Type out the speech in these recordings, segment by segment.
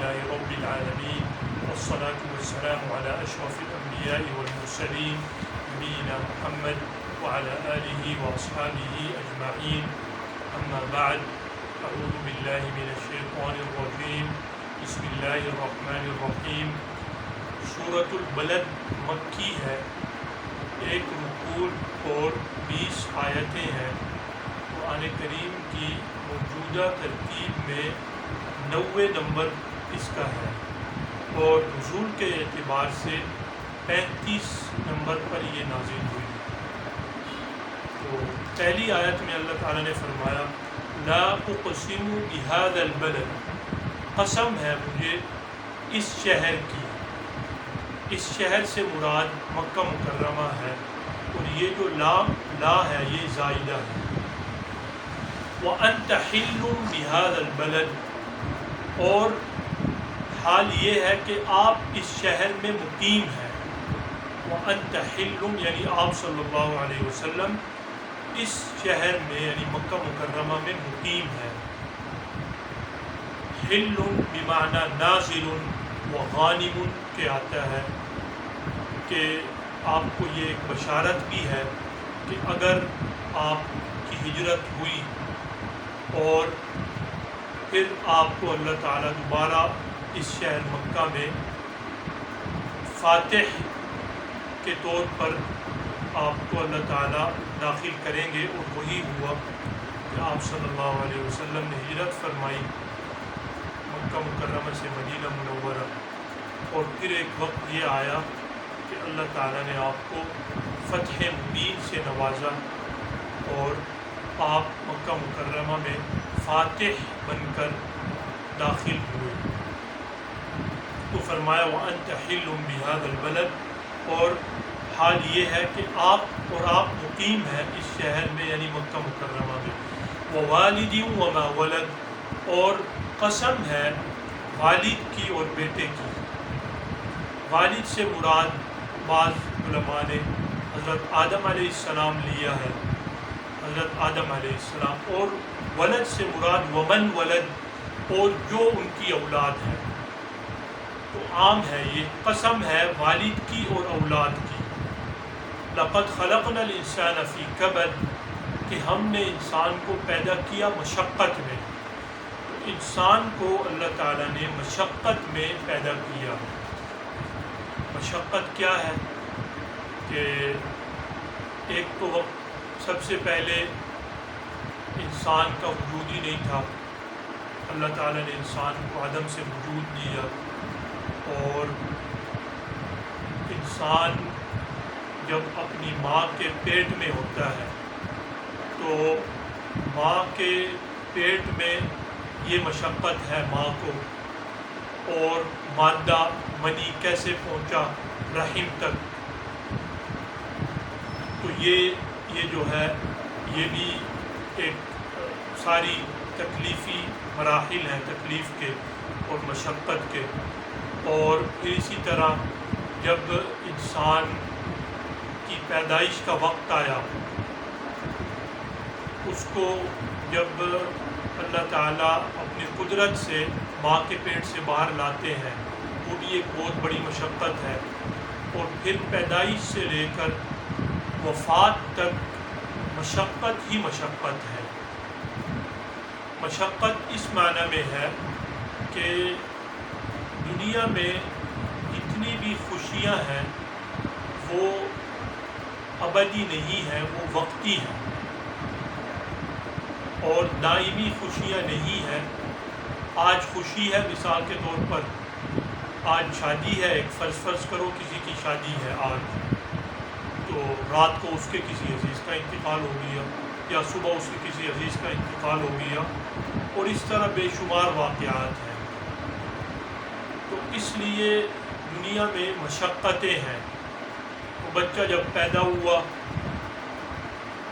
لله رب العالمين والصلاة والسلام على أشرف الأنبياء والمرسلين نبينا محمد وعلى آله وأصحابه أجمعين أما بعد أعوذ بالله من الشيطان الرجيم بسم الله الرحمن الرحيم سورة البلد مکی ہے، 1 رکوع اور 20 آیتیں ہیں۔ قرآن کریم کی موجودہ ترتیب میں 90 نمبر اس کا ہے اور نزول کے اعتبار سے 35 نمبر پر یہ نازل ہوئی۔ تو پہلی آیت میں اللہ تعالیٰ نے فرمایا لا اقسم بهذا البلد، قسم ہے مجھے اس شہر کی۔ اس شہر سے مراد مکہ مکرمہ ہے اور یہ جو لا ہے یہ زائدہ ہے۔ وَأَنْتَ حِلٌّ بِهَذَا الْبَلَدِ، اور حال یہ ہے کہ آپ اس شہر میں مقیم ہیں۔ وَأَنْتَ حِلٌّ یعنی آپ صلی اللہ علیہ وسلم اس شہر میں یعنی مکہ مکرمہ میں مقیم ہے۔ حِلٌّ بمعنی نازل وغانم کے آتا ہے کہ آپ کو یہ ایک بشارت بھی ہے کہ اگر آپ کی ہجرت ہوئی اور پھر آپ کو اللہ تعالیٰ دوبارہ اس شہر مکہ میں فاتح کے طور پر آپ کو اللہ تعالیٰ داخل کریں گے، اور وہی ہوا کہ آپ صلی اللہ علیہ وسلم نے ہجرت فرمائی مکہ مکرمہ سے مدینہ منورہ، اور پھر ایک وقت یہ آیا کہ اللہ تعالیٰ نے آپ کو فتح مبین سے نوازا اور آپ مکہ مکرمہ میں فاتح بن کر داخل ہوئے۔ تو فرمایا وَأَنْتَ حِلٌّ بِهَذَا الْبَلَدِ، اور حال یہ ہے کہ آپ مقیم ہیں اس شہر میں یعنی مکہ مکرمہ میں۔ وَوَالِدٍ وَمَا وَلَدَ، اور قسم ہے والد کی اور بیٹے کی۔ والد سے مراد بعض علماء نے حضرت آدم علیہ السلام لیا ہے، حضرت آدم علیہ السلام، اور ولد سے مراد ومن ولد، اور جو ان کی اولاد ہے۔ تو عام ہے، یہ قسم ہے والد کی اور اولاد کی۔ لقد خلقنا الانسان فی کبد، کہ ہم نے انسان کو پیدا کیا مشقت میں۔ تو انسان کو اللہ تعالیٰ نے مشقت میں پیدا کیا۔ مشقت کیا ہے کہ ایک تو وقت سب سے پہلے انسان کا وجود ہی نہیں تھا، اللہ تعالیٰ نے انسان کو عدم سے وجود دیا، اور انسان جب اپنی ماں کے پیٹ میں ہوتا ہے تو ماں کے پیٹ میں یہ مشقت ہے ماں کو، اور مادہ منی کیسے پہنچا رحم تک، تو یہ جو ہے یہ بھی ایک ساری تکلیفی مراحل ہیں تکلیف کے اور مشقت کے۔ اور پھر اسی طرح جب انسان کی پیدائش کا وقت آیا، اس کو جب اللہ تعالیٰ اپنی قدرت سے ماں کے پیٹ سے باہر لاتے ہیں، وہ بھی ایک بہت بڑی مشقت ہے۔ اور پھر پیدائش سے لے کر وفات تک مشقت ہی مشقت ہے۔ مشقت اس معنی میں ہے کہ دنیا میں جتنی بھی خوشیاں ہیں وہ ابدی نہیں ہیں، وہ وقتی ہیں، اور دائمی خوشیاں نہیں ہیں۔ آج خوشی ہے، مثال کے طور پر آج شادی ہے، ایک فرض کرو کسی کی شادی ہے آج، تو رات کو اس کے کسی عزیز کا انتقال ہو گیا، یا صبح اس کے کسی عزیز کا انتقال ہو گیا، اور اس طرح بے شمار واقعات ہیں۔ تو اس لیے دنیا میں مشقتیں ہیں۔ وہ بچہ جب پیدا ہوا،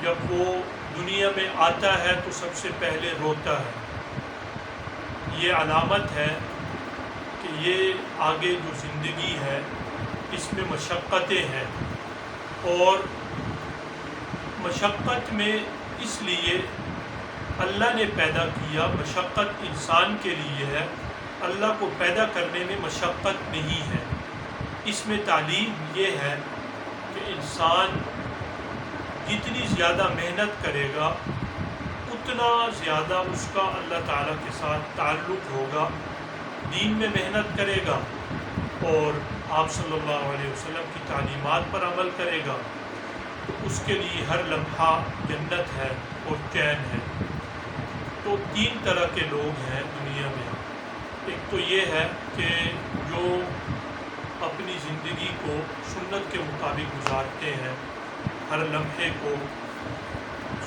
جب وہ دنیا میں آتا ہے تو سب سے پہلے روتا ہے۔ یہ علامت ہے کہ یہ آگے جو زندگی ہے اس میں مشقتیں ہیں، اور مشقت میں اس لیے اللہ نے پیدا کیا، مشقت انسان کے لیے ہے اللہ کو پیدا کرنے میں مشقت نہیں ہے۔ اس میں تعلیم یہ ہے کہ انسان جتنی زیادہ محنت کرے گا اتنا زیادہ اس کا اللہ تعالیٰ کے ساتھ تعلق ہوگا، دین میں محنت کرے گا اور آپ صلی اللہ علیہ وسلم کی تعلیمات پر عمل کرے گا تو اس کے لیے ہر لمحہ جنت ہے اور چین ہے۔ تو تین طرح کے لوگ ہیں دنیا میں۔ ایک تو یہ ہے کہ جو اپنی زندگی کو سنت کے مطابق گزارتے ہیں، ہر لمحے کو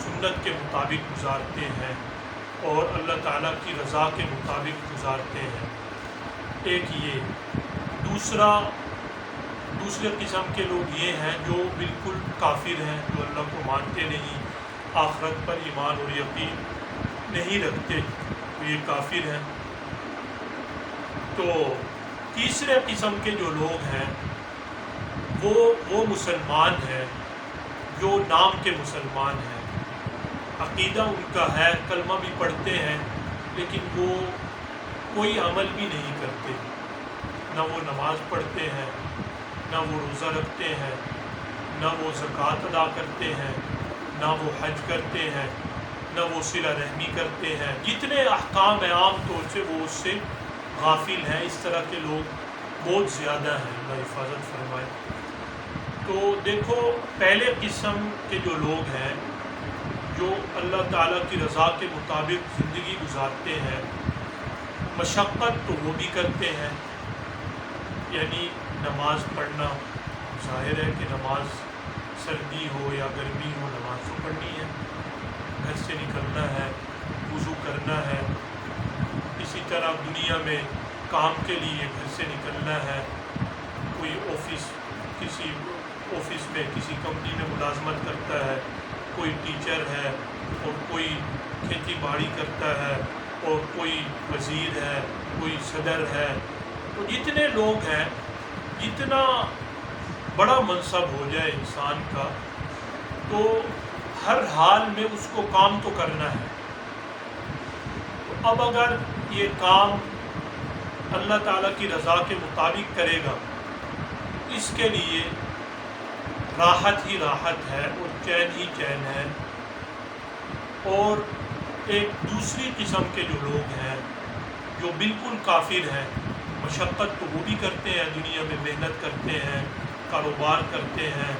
سنت کے مطابق گزارتے ہیں اور اللہ تعالیٰ کی رضا کے مطابق گزارتے ہیں۔ ایک یہ۔ دوسرے قسم کے لوگ یہ ہیں جو بالکل کافر ہیں، جو اللہ کو مانتے نہیں، آخرت پر ایمان اور یقین نہیں رکھتے، تو یہ کافر ہیں۔ تو تیسرے قسم کے جو لوگ ہیں وہ مسلمان ہیں، جو نام کے مسلمان ہیں، عقیدہ ان کا ہے، کلمہ بھی پڑھتے ہیں، لیکن وہ کوئی عمل بھی نہیں کرتے، نہ وہ نماز پڑھتے ہیں، نہ وہ روزہ رکھتے ہیں، نہ وہ زکوٰۃ ادا کرتے ہیں، نہ وہ حج کرتے ہیں، نہ وہ صلہ رحمی کرتے ہیں، جتنے احکام ہیں عام طور سے وہ اس سے غافل ہیں۔ اس طرح کے لوگ بہت زیادہ ہیں، اللہ حفاظت فرمائے۔ تو دیکھو، پہلے قسم کے جو لوگ ہیں جو اللہ تعالیٰ کی رضا کے مطابق زندگی گزارتے ہیں، مشقت تو وہ بھی کرتے ہیں، یعنی نماز پڑھنا، ظاہر ہے کہ نماز سردی ہو یا گرمی ہو نماز تو پڑھنی ہے، گھر سے نکلنا ہے، وضو کرنا ہے، اسی طرح دنیا میں کام کے لیے گھر سے نکلنا ہے، کوئی کسی آفس میں کسی کمپنی میں ملازمت کرتا ہے، کوئی ٹیچر ہے اور کوئی کھیتی باڑی کرتا ہے اور کوئی وزیر ہے، کوئی صدر ہے۔ تو جتنے لوگ ہیں، جتنا بڑا منصب ہو جائے انسان کا، تو ہر حال میں اس کو کام تو کرنا ہے۔ تو اب اگر یہ کام اللہ تعالیٰ کی رضا کے مطابق کرے گا، اس کے لیے راحت ہی راحت ہے اور چین ہی چین ہے۔ اور ایک دوسری قسم کے جو لوگ ہیں جو بالکل کافر ہیں، مشقت تو وہ بھی کرتے ہیں، دنیا میں محنت کرتے ہیں، کاروبار کرتے ہیں،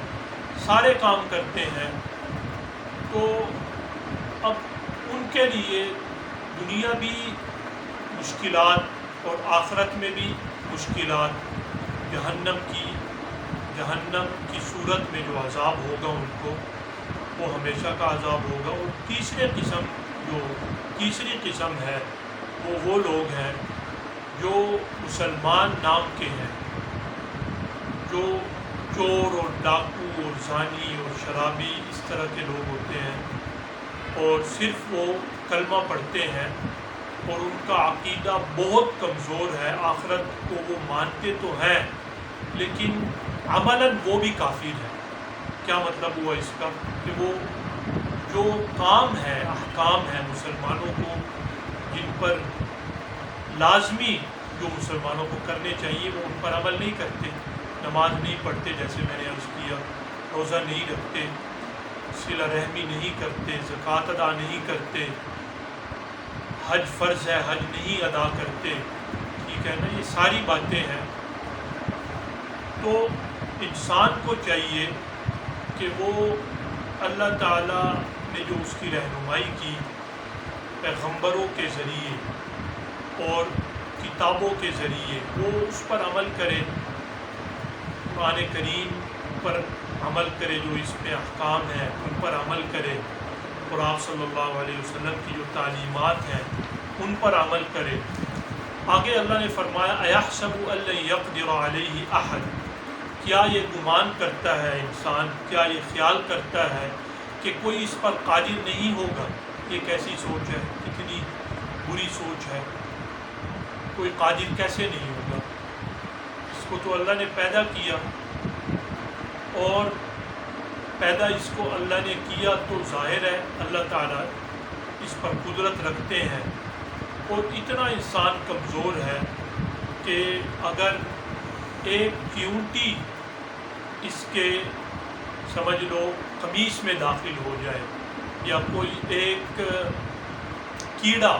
سارے کام کرتے ہیں، تو اب ان کے لیے دنیا بھی مشکلات اور آخرت میں بھی مشکلات، جہنم کی صورت میں جو عذاب ہوگا ان کو، وہ ہمیشہ کا عذاب ہوگا۔ اور تیسری قسم ہے وہ لوگ ہیں جو مسلمان نام کے ہیں، جو چور اور ڈاکو اور زانی اور شرابی اس طرح کے لوگ ہوتے ہیں، اور صرف وہ کلمہ پڑھتے ہیں اور ان کا عقیدہ بہت کمزور ہے، آخرت کو وہ مانتے تو ہیں لیکن عملاً وہ بھی کافر ہے۔ کیا مطلب ہوا اس کا؟ کہ وہ جو کام ہے، احکام ہیں مسلمانوں کو جن پر لازمی جو مسلمانوں کو کرنے چاہیے، وہ ان پر عمل نہیں کرتے، نماز نہیں پڑھتے جیسے میں نے عرض کیا، روزہ نہیں رکھتے، صلہ رحمی نہیں کرتے، زکوٰۃ ادا نہیں کرتے، حج فرض ہے حج نہیں ادا کرتے، ٹھیک ہے نا، یہ ساری باتیں ہیں۔ تو انسان کو چاہیے کہ وہ اللہ تعالیٰ نے جو اس کی رہنمائی کی پیغمبروں کے ذریعے اور کتابوں کے ذریعے، وہ اس پر عمل کرے، قرآن کریم پر عمل کرے، جو اس میں احکام ہیں ان پر عمل کرے، اور آپ صلی اللہ علیہ وسلم کی جو تعلیمات ہیں ان پر عمل کرے۔ آگے اللہ نے فرمایا اَيَحْسَبُ أَن لَّن يَقْدِرَ عَلَيْهِ أَحَدٌ، کیا یہ گمان کرتا ہے انسان، کیا یہ خیال کرتا ہے کہ کوئی اس پر قادر نہیں ہوگا؟ یہ کیسی سوچ ہے، کتنی بری سوچ ہے، کوئی قادر کیسے نہیں ہوگا؟ اس کو تو اللہ نے پیدا کیا، اور پیدا اس کو اللہ نے کیا تو ظاہر ہے اللہ تعالیٰ اس پر قدرت رکھتے ہیں، اور اتنا انسان کمزور ہے کہ اگر ایک چیونٹی اس کے سمجھ لو قمیص میں داخل ہو جائے یا کوئی ایک کیڑا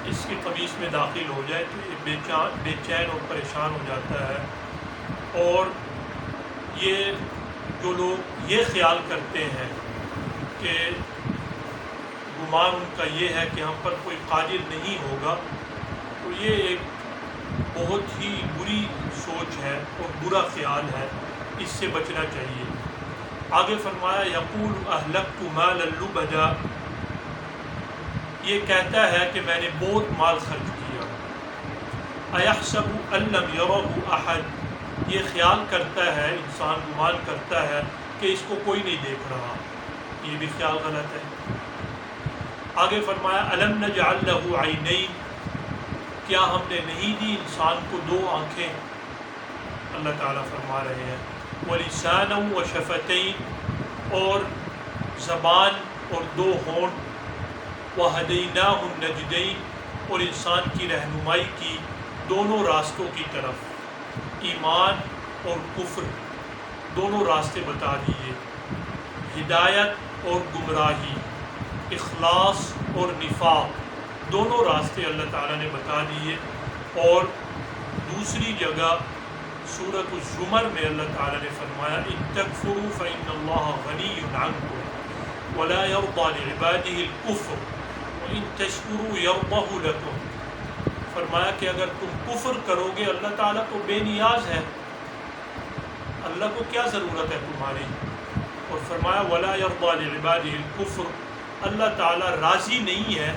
اس کی قمیص میں داخل ہو جائے تو یہ بے چین اور پریشان ہو جاتا ہے۔ اور یہ جو لوگ یہ خیال کرتے ہیں کہ گمان ان کا یہ ہے کہ ہم پر کوئی قادر نہیں ہوگا، تو یہ ایک بہت ہی بری سوچ ہے اور برا خیال ہے، اس سے بچنا چاہیے۔ آگے فرمایا یقول اہلکت مالا لبدا، یہ کہتا ہے کہ میں نے بہت مال خرچ کیا۔ ایحسب ان لم یرہ احد، یہ خیال کرتا ہے انسان، گمان کرتا ہے کہ اس کو کوئی نہیں دیکھ رہا، یہ بھی خیال غلط ہے۔ آگے فرمایا الم نجعل لہ عینین، کیا ہم نے نہیں دی انسان کو دو آنکھیں؟ اللہ تعالیٰ فرما رہے ہیں ولسانا وشفتین، اور زبان اور دو ہونٹ، وہدیناہ النجدین، اور انسان کی رہنمائی کی دونوں راستوں کی طرف، ایمان اور کفر دونوں راستے بتا دیے، ہدایت اور گمراہی، اخلاص اور نفاق دونوں راستے اللہ تعالیٰ نے بتا دیے۔ اور دوسری جگہ سورۃ الزمر میں اللہ تعالیٰ نے فرمایا ان تکفروا فإن اللہ غنی عنکم ولا یرضی لعبادہ الکفر وإن تشکروا یرضہ لکم، فرمایا کہ اگر تم کفر کرو گے اللہ تعالیٰ تو بے نیاز ہے، اللہ کو کیا ضرورت ہے تمہاری، اور فرمایا ولا یرضی لعبادہ الکفر، اللہ تعالیٰ راضی نہیں ہے،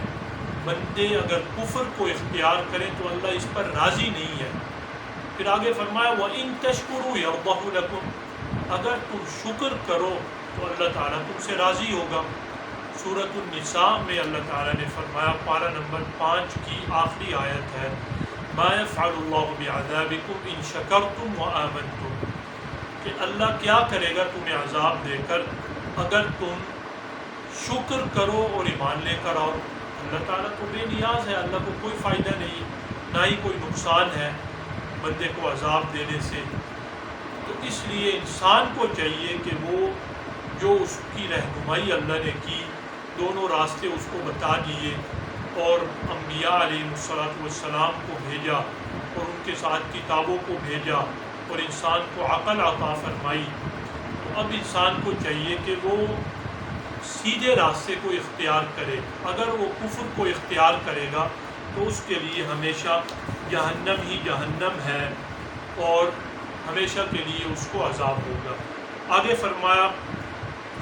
بندے اگر کفر کو اختیار کریں تو اللہ اس پر راضی نہیں ہے۔ پھر آگے فرمایا وَإِن تَشْكُرُوا يَرْضَهُ لَكُمْ، اگر تم شکر کرو تو اللہ تعالیٰ تم سے راضی ہوگا۔ سورۃ النساء میں اللہ تعالیٰ نے فرمایا، پارہ نمبر 5 کی آخری آیت ہے مَا يَفْعَلُ اللَّهُ بِعَذَابِكُمْ إِن شَكَرْتُمْ وَآمَنْتُمْ، کہ اللہ کیا کرے گا تمہیں عذاب دے کر اگر تم شکر کرو اور ایمان لے کر آؤ۔ اللہ تعالیٰ تو بے نیاز ہے، اللہ کو کوئی فائدہ نہیں، نہ ہی کوئی نقصان ہے بندے کو عذاب دینے سے۔ تو اس لیے انسان کو چاہیے کہ وہ جو اس کی رہنمائی اللہ نے کی، دونوں راستے اس کو بتا دیے، اور انبیاء علیہ السلام کو بھیجا اور ان کے ساتھ کتابوں کو بھیجا اور انسان کو عقل عطا فرمائی، تو اب انسان کو چاہیے کہ وہ سیدھے راستے کو اختیار کرے۔ اگر وہ کفر کو اختیار کرے گا تو اس کے لیے ہمیشہ جہنم ہی جہنم ہے اور ہمیشہ کے لیے اس کو عذاب ہوگا۔ آگے فرمایا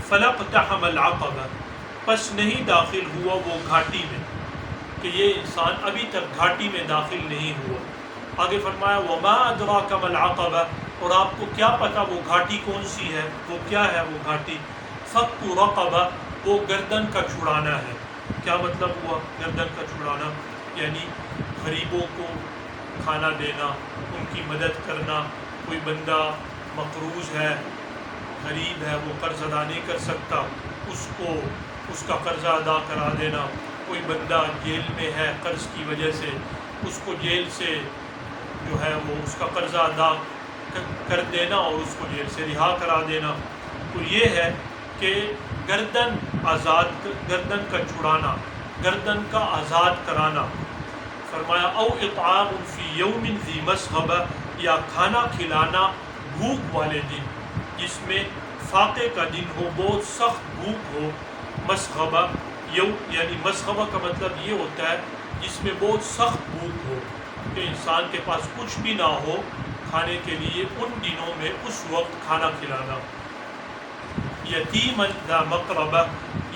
فَلَقْتَحَمَ الْعَقَبَةَ، پس نہیں داخل ہوا وہ گھاٹی میں، کہ یہ انسان ابھی تک گھاٹی میں داخل نہیں ہوا۔ آگے فرمایا وَمَا أَدْرَاكَ مَا الْعَقَبَةُ، اور آپ کو کیا پتہ وہ گھاٹی کون سی ہے، وہ کیا ہے وہ گھاٹی؟ فَكُّ رَقَبَةٍ، وہ گردن کا چھڑانا ہے۔ کیا مطلب ہوا گردن کا چھڑانا؟ یعنی غریبوں کو کھانا دینا، ان کی مدد کرنا، کوئی بندہ مقروض ہے، غریب ہے، وہ قرض ادا نہیں کر سکتا، اس کو اس کا قرضہ ادا کرا دینا، کوئی بندہ جیل میں ہے قرض کی وجہ سے، اس کو جیل سے جو ہے وہ اس کا قرضہ ادا کر دینا اور اس کو جیل سے رہا کرا دینا۔ تو یہ ہے کہ گردن کا چھڑانا، گردن کا آزاد کرانا۔ فرمایا او اطعام فی یوم ذی مسغبہ، یا کھانا کھلانا بھوک والے دن جس میں فاقے کا دن ہو، بہت سخت بھوک ہو۔ مسغبہ یعنی مسغبہ کا مطلب یہ ہوتا ہے جس میں بہت سخت بھوک ہو، کہ انسان کے پاس کچھ بھی نہ ہو کھانے کے لیے، ان دنوں میں اس وقت کھانا کھلانا۔ یتیما ذا مقربہ،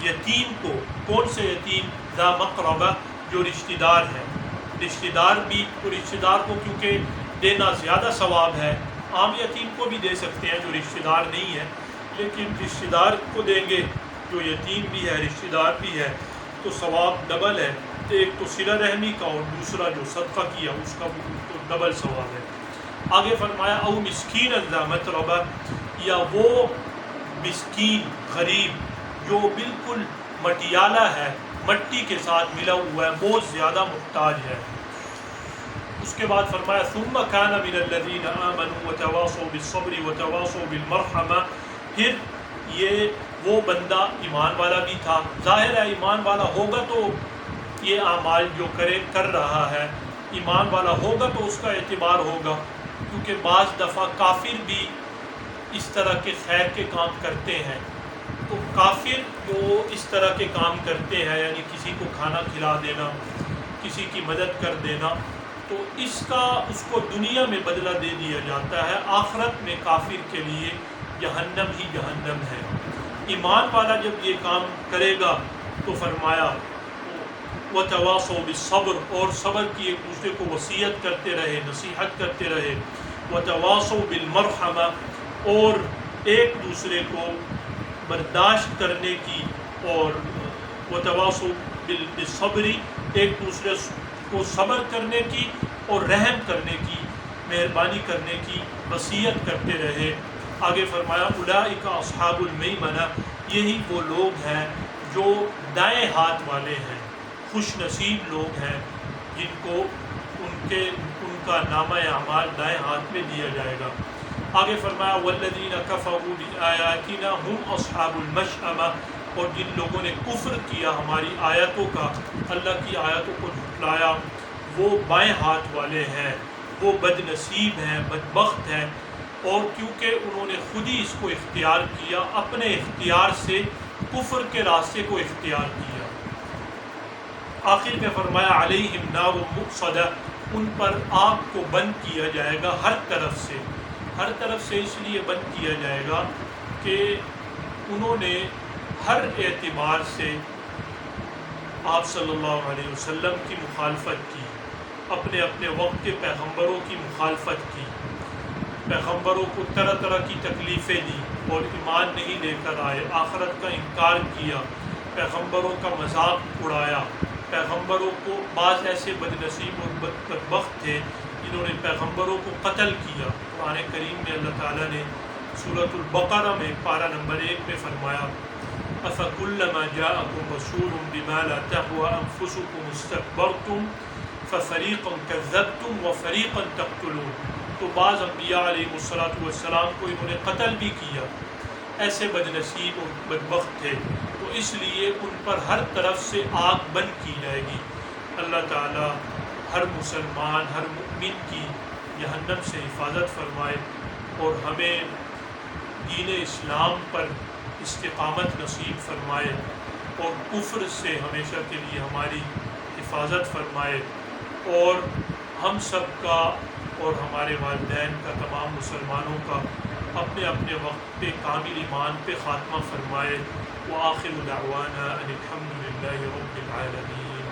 یتیم کو، کون سے یتیم؟ ذا مقربہ، جو رشتہ دار ہے۔ رشتہ دار بھی، تو رشتہ دار کو کیونکہ دینا زیادہ ثواب ہے، عام یتیم کو بھی دے سکتے ہیں جو رشتہ دار نہیں ہے، لیکن رشتہ دار کو دیں گے جو یتیم بھی ہے رشتہ دار بھی ہے تو ثواب ڈبل ہے، ایک تو صلہ رحمی کا اور دوسرا جو صدقہ کیا اس کا تو ڈبل ثواب ہے۔ آگے فرمایا او مسکین ذا متربہ، یا وہ مسکین غریب جو بالکل مٹیالہ ہے، مٹی کے ساتھ ملا ہوا ہے، بہت زیادہ محتاج ہے۔ اس کے بعد فرمایا ثم كان من الذين آمنوا وتواصوا بالصبر وتواصوا بالمرحمة، پھر یہ وہ بندہ ایمان والا بھی تھا، ظاہر ہے ایمان والا ہوگا تو یہ اعمال جو کر رہا ہے، ایمان والا ہوگا تو اس کا اعتبار ہوگا، کیونکہ بعض دفعہ کافر بھی اس طرح کے خیر کے کام کرتے ہیں، تو کافر جو اس طرح کے کام کرتے ہیں یعنی کسی کو کھانا کھلا دینا، کسی کی مدد کر دینا، تو اس کو دنیا میں بدلہ دے دیا جاتا ہے، آخرت میں کافر کے لیے جہنم ہی جہنم ہے۔ ایمان والا جب یہ کام کرے گا تو فرمایا وتواصوا بالصبر، اور صبر کی ایک دوسرے کو وصیت کرتے رہے، نصیحت کرتے رہے، وتواصوا بالمرحمہ، اور ایک دوسرے کو برداشت کرنے کی، اور وتواصوا بالصبر، ایک دوسرے کو صبر کرنے کی اور رحم کرنے کی، مہربانی کرنے کی وصیت کرتے رہے۔ آگے فرمایا اولئک اصحاب المیمنہ، یہی وہ لوگ ہیں جو دائیں ہاتھ والے ہیں، خوش نصیب لوگ ہیں جن کو ان کا نامہ اعمال دائیں ہاتھ میں دیا جائے گا۔ آگے فرمایا والذین کفروا بآیاتنا هم اصحاب المشأمہ، اور جن لوگوں نے کفر کیا ہماری آیتوں کا، اللہ کی آیتوں کو جھٹلایا، وہ بائیں ہاتھ والے ہیں، وہ بد نصیب ہیں، بدبخت ہیں، اور کیونکہ انہوں نے خود ہی اس کو اختیار کیا، اپنے اختیار سے کفر کے راستے کو اختیار کیا۔ آخر میں فرمایا علیہم نار مؤصدہ، ان پر آگ کو بند کیا جائے گا ہر طرف سے اس لیے بند کیا جائے گا کہ انہوں نے ہر اعتبار سے آپ صلی اللہ علیہ وسلم کی مخالفت کی، اپنے وقت کے پیغمبروں کی مخالفت کی، پیغمبروں کو طرح طرح کی تکلیفیں دی اور ایمان نہیں لے کر آئے، آخرت کا انکار کیا، پیغمبروں کا مذاق اڑایا، پیغمبروں کو، بعض ایسے بد نصیب اور بدبخت تھے جنہوں نے پیغمبروں کو قتل کیا۔ قرآن کریم میں اللہ تعالیٰ نے سورۃ البقرہ میں پارہ نمبر 1 میں فرمایا أَفَكُلَّمَا جَاءَكُمْ رَسُولٌ بِمَا لَا تَهْوَىٰ أَنفُسُكُمُ اسْتَكْبَرْتُمْ فَفَرِيقًا كَذَّبْتُمْ وَفَرِيقًا تَقْتُلُونَ، تو بعض انبیاء علیہ السلام کو انہوں نے قتل بھی کیا، ایسے بد نصیب اور بدبخت تھے، تو اس لیے ان پر ہر طرف سے آگ بند کی جائے گی۔ اللہ تعالیٰ ہر مسلمان، ہر مؤمن کی جہنم سے حفاظت فرمائے اور ہمیں دین اسلام پر استقامت نصیب فرمائے اور کفر سے ہمیشہ کے لیے ہماری حفاظت فرمائے، اور ہم سب کا اور ہمارے والدین کا، تمام مسلمانوں کا اپنے اپنے وقت پہ کامل ایمان پہ خاتمہ فرمائے۔ وآخر دعوانا ان الحمد للہ رب العالمین۔